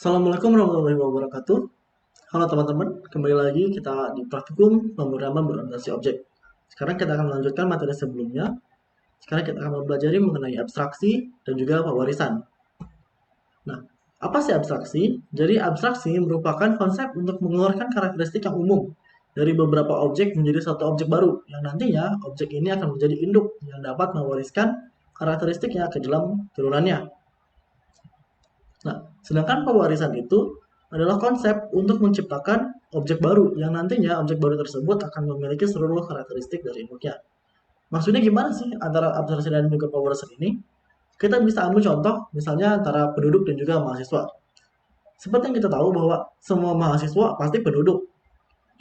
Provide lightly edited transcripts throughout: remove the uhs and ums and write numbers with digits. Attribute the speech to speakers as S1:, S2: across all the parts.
S1: Assalamualaikum warahmatullahi wabarakatuh. Halo teman-teman, kembali lagi kita di praktikum pemrograman berorientasi objek. Sekarang kita akan melanjutkan materi sebelumnya. Sekarang kita akan mempelajari mengenai abstraksi dan juga pewarisan. Nah, apa sih abstraksi? Jadi abstraksi merupakan konsep untuk mengeluarkan karakteristik yang umum dari beberapa objek menjadi satu objek baru, yang nantinya objek ini akan menjadi induk yang dapat mewariskan karakteristiknya ke dalam turunannya. Nah, sedangkan pewarisan itu adalah konsep untuk menciptakan objek baru yang nantinya objek baru tersebut akan memiliki seluruh karakteristik dari induknya. Maksudnya gimana sih antara abstraksi dan juga pewarisan ini? Kita bisa ambil contoh misalnya antara penduduk dan juga mahasiswa. Seperti yang kita tahu bahwa semua mahasiswa pasti penduduk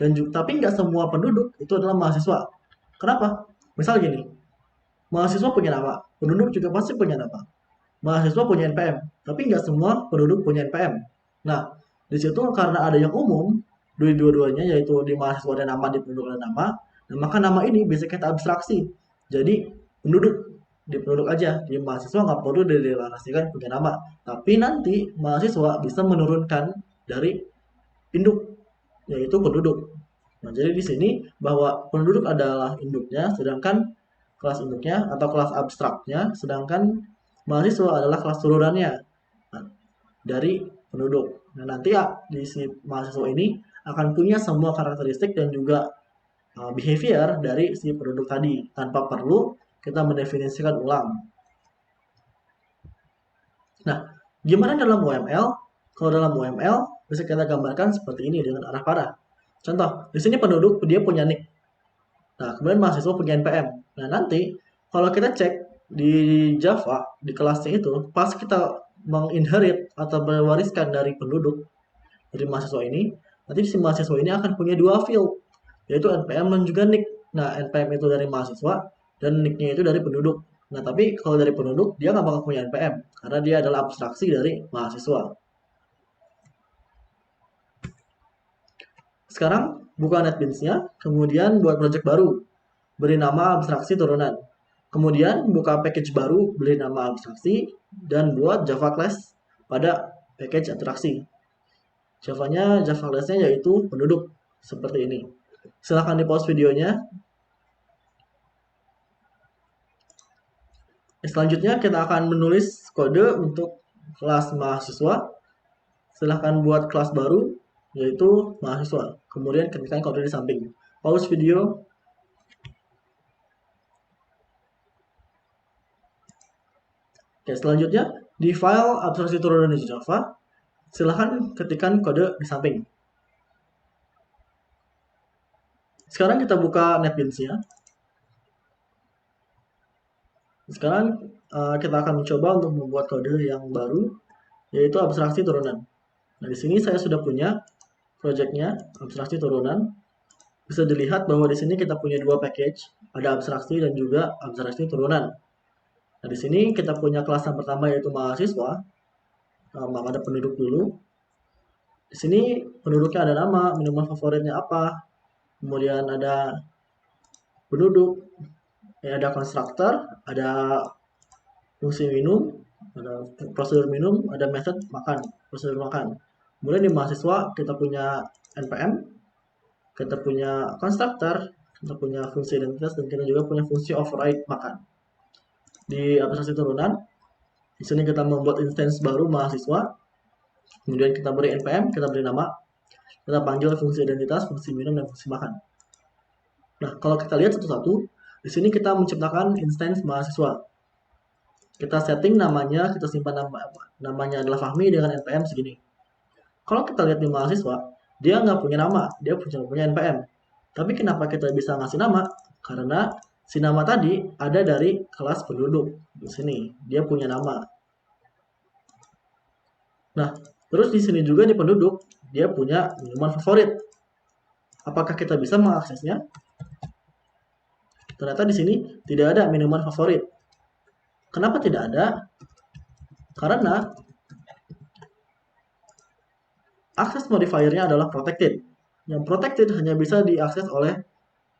S1: dan juga, tapi nggak semua penduduk itu adalah mahasiswa. Kenapa? Misal gini, mahasiswa punya nama, penduduk juga pasti punya nama. Mahasiswa punya NPM, tapi nggak semua penduduk punya NPM. Nah, di situ karena ada yang umum di dua-duanya, yaitu di mahasiswa ada nama, di penduduk ada nama, nah maka nama ini bisa kita abstraksi. Jadi penduduk di penduduk aja, di mahasiswa nggak perlu dideklarasikan punya nama. Tapi nanti mahasiswa bisa menurunkan dari induk, yaitu penduduk. Nah, jadi di sini bahwa penduduk adalah induknya, sedangkan kelas induknya atau kelas abstraknya, sedangkan mahasiswa adalah kelas turunannya dari penduduk. Nah, nanti ya di si mahasiswa ini akan punya semua karakteristik dan juga behavior dari si penduduk tadi tanpa perlu kita mendefinisikan ulang. Nah, gimana dalam UML? Kalau dalam UML bisa kita gambarkan seperti ini dengan arah panah. Contoh, di sini penduduk dia punya nick. Nah, kemudian mahasiswa punya NPM. Nah, nanti kalau kita cek di Java, di kelasnya itu, pas kita menginherit atau mewariskan dari penduduk, dari mahasiswa ini, nanti si mahasiswa ini akan punya dua field, yaitu NPM dan juga nick. Nah, NPM itu dari mahasiswa, dan nicknya itu dari penduduk. Nah, tapi kalau dari penduduk, dia nggak bakal punya NPM, karena dia adalah abstraksi dari mahasiswa. Sekarang, buka NetBeans-nya, kemudian buat project baru, beri nama abstraksi turunan. Kemudian buka package baru, beri nama abstraksi, dan buat Java class pada package abstraksi. Java-nya, Java class-nya yaitu penduduk, seperti ini. Silahkan di pause videonya. Selanjutnya kita akan menulis kode untuk kelas mahasiswa. Silahkan buat kelas baru, yaitu mahasiswa. Kemudian ketikkan kode di samping. Pause video. Oke, selanjutnya di file abstraksi turunan di Java, silahkan ketikkan kode di samping. Sekarang kita buka NetBeans-nya. Sekarang kita akan mencoba untuk membuat kode yang baru, yaitu abstraksi turunan. Nah, di sini saya sudah punya projectnya, abstraksi turunan. Bisa dilihat bahwa di sini kita punya dua package, ada abstraksi dan juga abstraksi turunan. Nah, di sini kita punya kelas yang pertama yaitu mahasiswa, maka ada penduduk dulu. Di sini penduduknya ada nama, minuman favoritnya apa, kemudian ada penduduk, ada konstruktor, ada fungsi minum, ada prosedur minum, ada method makan, prosedur makan. Kemudian di mahasiswa kita punya NPM, kita punya konstruktor, kita punya fungsi identitas, dan kita juga punya fungsi override makan. Di abstraksi turunan, di sini kita membuat instance baru mahasiswa, kemudian kita beri NPM, kita beri nama, kita panggil fungsi identitas, fungsi minum, dan fungsi makan. Nah, kalau kita lihat satu-satu, di sini kita menciptakan instance mahasiswa. Kita setting namanya, kita simpan namanya adalah Fahmi dengan NPM segini. Kalau kita lihat di mahasiswa, dia nggak punya nama, dia punya NPM. Tapi kenapa kita bisa ngasih nama? Karena si nama tadi ada dari kelas penduduk. Di sini, dia punya nama. Nah, terus di sini juga di penduduk, dia punya minuman favorit. Apakah kita bisa mengaksesnya? Ternyata di sini tidak ada minuman favorit. Kenapa tidak ada? Karena akses modifiernya adalah protected. Yang protected hanya bisa diakses oleh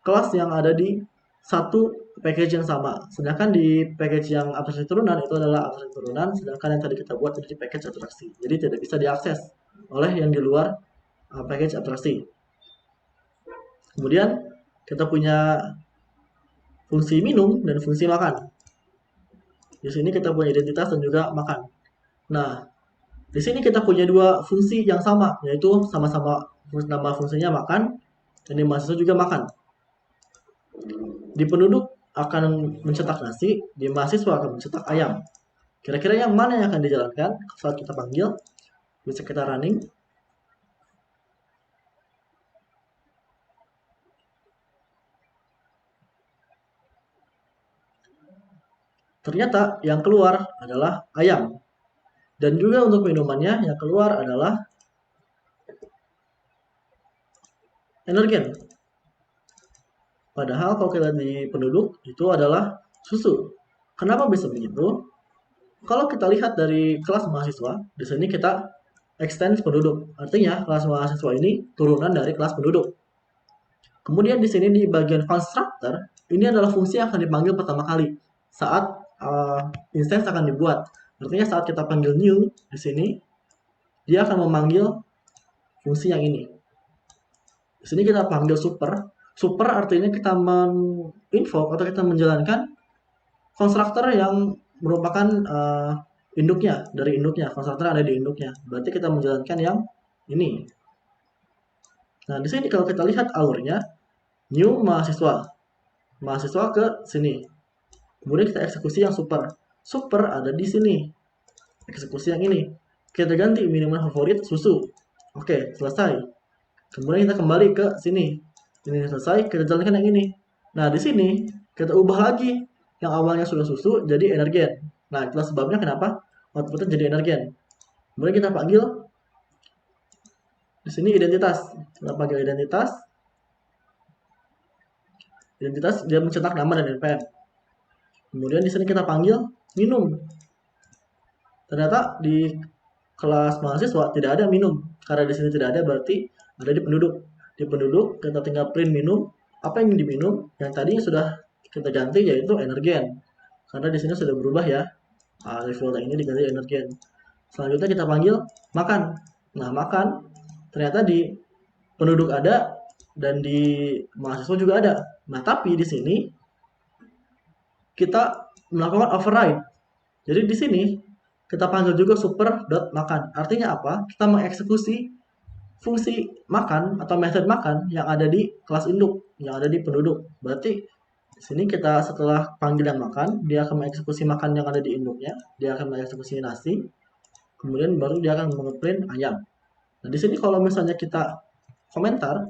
S1: kelas yang ada di satu package yang sama. Sedangkan di package yang abstraksi turunan itu adalah abstraksi turunan, sedangkan yang tadi kita buat jadi package abstraksi. Jadi tidak bisa diakses oleh yang di luar package abstraksi. Kemudian kita punya fungsi minum dan fungsi makan. Di sini kita punya identitas dan juga makan. Nah, di sini kita punya dua fungsi yang sama, yaitu sama-sama nama fungsinya makan, dan di mahasiswa juga makan. Di penduduk akan mencetak nasi, di mahasiswa akan mencetak ayam. Kira-kira yang mana yang akan dijalankan saat kita panggil? Bisa kita running. Ternyata yang keluar adalah ayam. Dan juga untuk minumannya yang keluar adalah energen. Padahal kalau kita di penduduk itu adalah susu. Kenapa bisa begitu? Kalau kita lihat dari kelas mahasiswa, di sini kita extend penduduk. Artinya kelas mahasiswa ini turunan dari kelas penduduk. Kemudian di sini di bagian constructor, ini adalah fungsi yang akan dipanggil pertama kali saat instance akan dibuat. Artinya saat kita panggil new di sini, dia akan memanggil fungsi yang ini. Di sini kita panggil super. Super artinya kita invoke atau kita menjalankan konstruktor yang merupakan induknya, dari induknya. Konstruktor ada di induknya. Berarti kita menjalankan yang ini. Nah, di sini kalau kita lihat alurnya, new mahasiswa. Mahasiswa ke sini. Kemudian kita eksekusi yang super. Super ada di sini. Eksekusi yang ini. Kita ganti minuman favorit susu. Oke, selesai. Kemudian kita kembali ke sini. Ini selesai, kita jalankan yang ini. Nah, di sini kita ubah lagi. Yang awalnya sudah susu jadi energen. Nah, itulah sebabnya kenapa outputnya jadi energen. Kemudian kita panggil di sini identitas. Kita panggil identitas. Identitas dia mencetak nama dan npm. Kemudian di sini kita panggil minum. Ternyata di kelas mahasiswa tidak ada minum. Karena di sini tidak ada berarti ada di penduduk. Di penduduk kita tinggal print minum. Apa yang diminum? Yang tadinya sudah kita ganti yaitu energen. Karena di sini sudah berubah ya. Level ini diganti energen. Selanjutnya kita panggil makan. Nah, makan ternyata di penduduk ada dan di mahasiswa juga ada. Nah, tapi di sini kita melakukan override. Jadi di sini kita panggil juga super.makan. Artinya apa? Kita mengeksekusi fungsi makan atau method makan yang ada di kelas induk, yang ada di penduduk. Berarti di sini kita setelah panggil yang makan, dia akan mengeksekusi makan yang ada di induknya, dia akan mengeksekusi nasi, kemudian baru dia akan mengeprint ayam. Nah, di sini kalau misalnya kita komentar,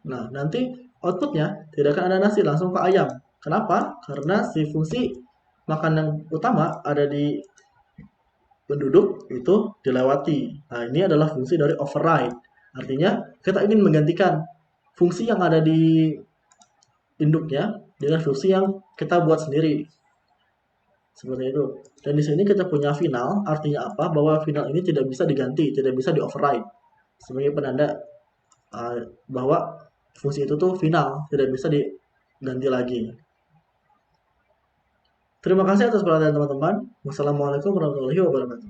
S1: nah nanti outputnya tidak akan ada nasi, langsung ke ayam. Kenapa? Karena si fungsi makan yang utama ada di penduduk itu dilewati. Nah, ini adalah fungsi dari override. Artinya kita ingin menggantikan fungsi yang ada di induknya dengan fungsi yang kita buat sendiri. Seperti itu. Dan di sini kita punya final, artinya apa? Bahwa final ini tidak bisa diganti, tidak bisa di override. Sebagai penanda bahwa fungsi itu tuh final, tidak bisa diganti lagi. Terima kasih atas perhatian teman-teman. Wassalamualaikum warahmatullahi wabarakatuh.